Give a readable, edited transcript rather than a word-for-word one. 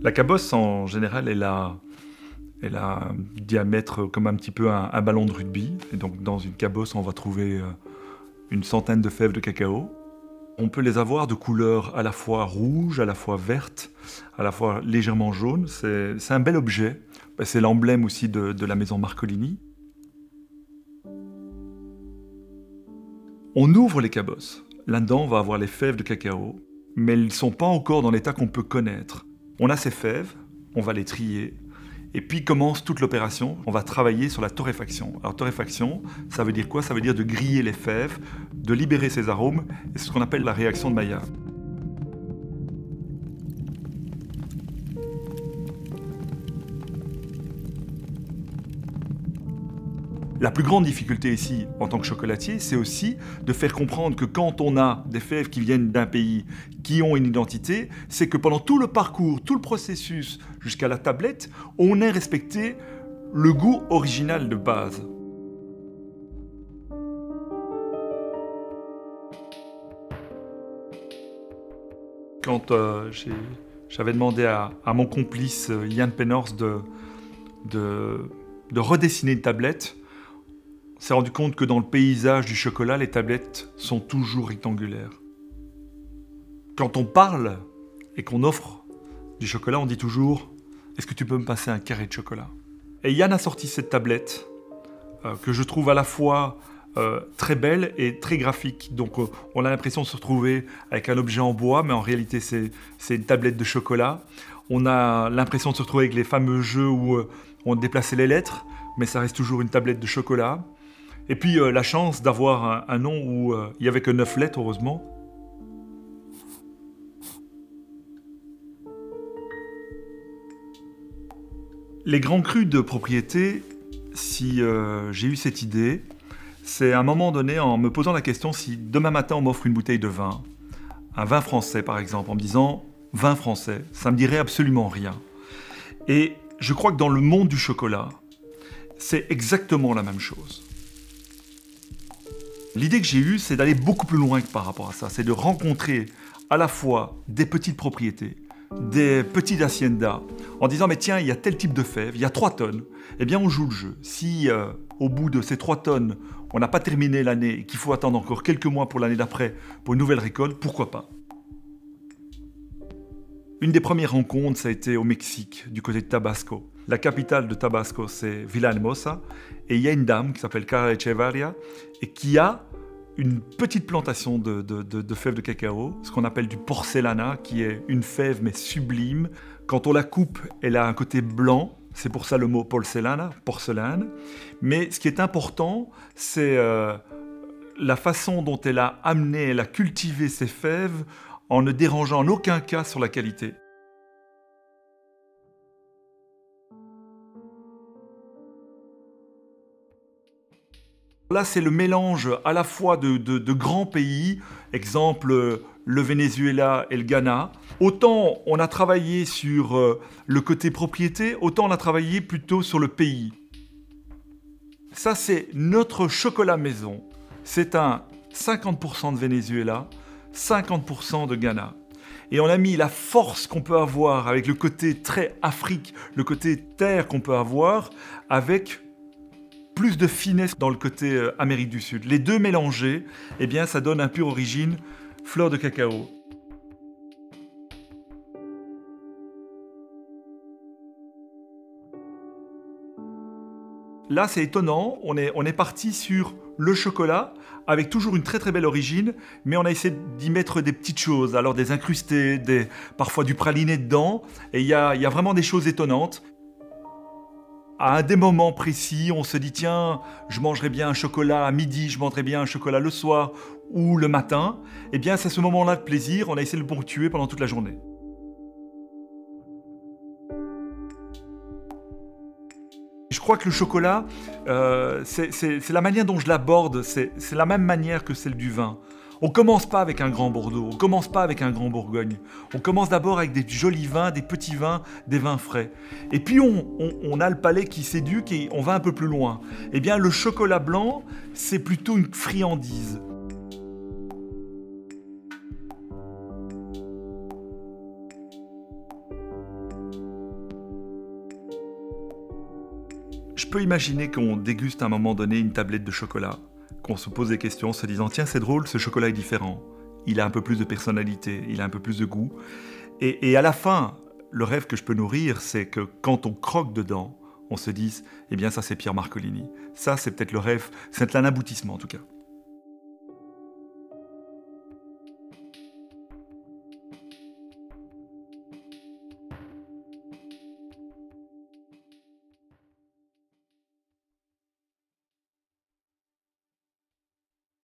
La cabosse, en général, elle a un diamètre comme un petit peu un ballon de rugby. Et donc, dans une cabosse, on va trouver une centaine de fèves de cacao. On peut les avoir de couleur à la fois rouge, à la fois verte, à la fois légèrement jaune. C'est un bel objet. C'est l'emblème aussi de la maison Marcolini. On ouvre les cabosses. Là-dedans, on va avoir les fèves de cacao, mais elles ne sont pas encore dans l'état qu'on peut connaître. On a ces fèves, on va les trier, et puis commence toute l'opération. On va travailler sur la torréfaction. Alors torréfaction, ça veut dire quoi? Ça veut dire de griller les fèves, de libérer ces arômes, et c'est ce qu'on appelle la réaction de Maillard. La plus grande difficulté ici, en tant que chocolatier, c'est aussi de faire comprendre que quand on a des fèves qui viennent d'un pays, qui ont une identité, c'est que pendant tout le parcours, tout le processus jusqu'à la tablette, on ait respecté le goût original de base. Quand j'avais demandé à mon complice Yann Pennors de redessiner une tablette, on s'est rendu compte que dans le paysage du chocolat, les tablettes sont toujours rectangulaires. Quand on parle et qu'on offre du chocolat, on dit toujours « Est-ce que tu peux me passer un carré de chocolat ?» Et Yann a sorti cette tablette que je trouve à la fois très belle et très graphique. Donc on a l'impression de se retrouver avec un objet en bois, mais en réalité c'est une tablette de chocolat. On a l'impression de se retrouver avec les fameux jeux où on déplaçait les lettres, mais ça reste toujours une tablette de chocolat. Et puis la chance d'avoir un nom où il n'y avait que 9 lettres, heureusement. Les grands crus de propriété, si j'ai eu cette idée, c'est à un moment donné en me posant la question si demain matin on m'offre une bouteille de vin, un vin français par exemple, en me disant vin français, ça me dirait absolument rien. Et je crois que dans le monde du chocolat, c'est exactement la même chose. L'idée que j'ai eue, c'est d'aller beaucoup plus loin que par rapport à ça. C'est de rencontrer à la fois des petites propriétés, des petites haciendas, en disant mais tiens, il y a tel type de fèves, il y a 3 tonnes. Eh bien, on joue le jeu. Si au bout de ces 3 tonnes, on n'a pas terminé l'année et qu'il faut attendre encore quelques mois pour l'année d'après pour une nouvelle récolte, pourquoi pas? Une des premières rencontres, ça a été au Mexique, du côté de Tabasco. La capitale de Tabasco, c'est Villahermosa. Et il y a une dame qui s'appelle Cara Echevarria et qui a une petite plantation de fèves de cacao, ce qu'on appelle du porcelana, qui est une fève mais sublime. Quand on la coupe, elle a un côté blanc. C'est pour ça le mot porcelana, porcelaine. Mais ce qui est important, c'est la façon dont elle a amené, elle a cultivé ses fèves en ne dérangeant en aucun cas sur la qualité. Là, c'est le mélange à la fois de grands pays, exemple le Venezuela et le Ghana. Autant on a travaillé sur le côté propriété, autant on a travaillé plutôt sur le pays. Ça, c'est notre chocolat maison. C'est un 50% de Venezuela, 50% de Ghana. Et on a mis la force qu'on peut avoir avec le côté très Afrique, le côté terre qu'on peut avoir, avec plus de finesse dans le côté Amérique du Sud. Les deux mélangés, eh bien, ça donne un pur origine, fleur de cacao. Là, c'est étonnant, on est parti sur le chocolat, avec toujours une très très belle origine, mais on a essayé d'y mettre des petites choses, alors des incrustés, parfois du praliné dedans, et il y a vraiment des choses étonnantes. À des moments précis, on se dit tiens, je mangerai bien un chocolat à midi, je mangerai bien un chocolat le soir ou le matin. Eh bien, c'est ce moment-là de plaisir, on a essayé de le ponctuer pendant toute la journée. Je crois que le chocolat, c'est la manière dont je l'aborde, c'est la même manière que celle du vin. On commence pas avec un grand Bordeaux, on commence pas avec un grand Bourgogne. On commence d'abord avec des jolis vins, des petits vins, des vins frais. Et puis on a le palais qui s'éduque et on va un peu plus loin. Eh bien, le chocolat blanc, c'est plutôt une friandise. je peux imaginer qu'on déguste à un moment donné une tablette de chocolat, qu'on se pose des questions en se disant « Tiens, c'est drôle, ce chocolat est différent. Il a un peu plus de personnalité, il a un peu plus de goût. » Et à la fin, le rêve que je peux nourrir, c'est que quand on croque dedans, on se dise « Eh bien, ça, c'est Pierre Marcolini. » Ça, c'est peut-être le rêve, c'est un aboutissement en tout cas.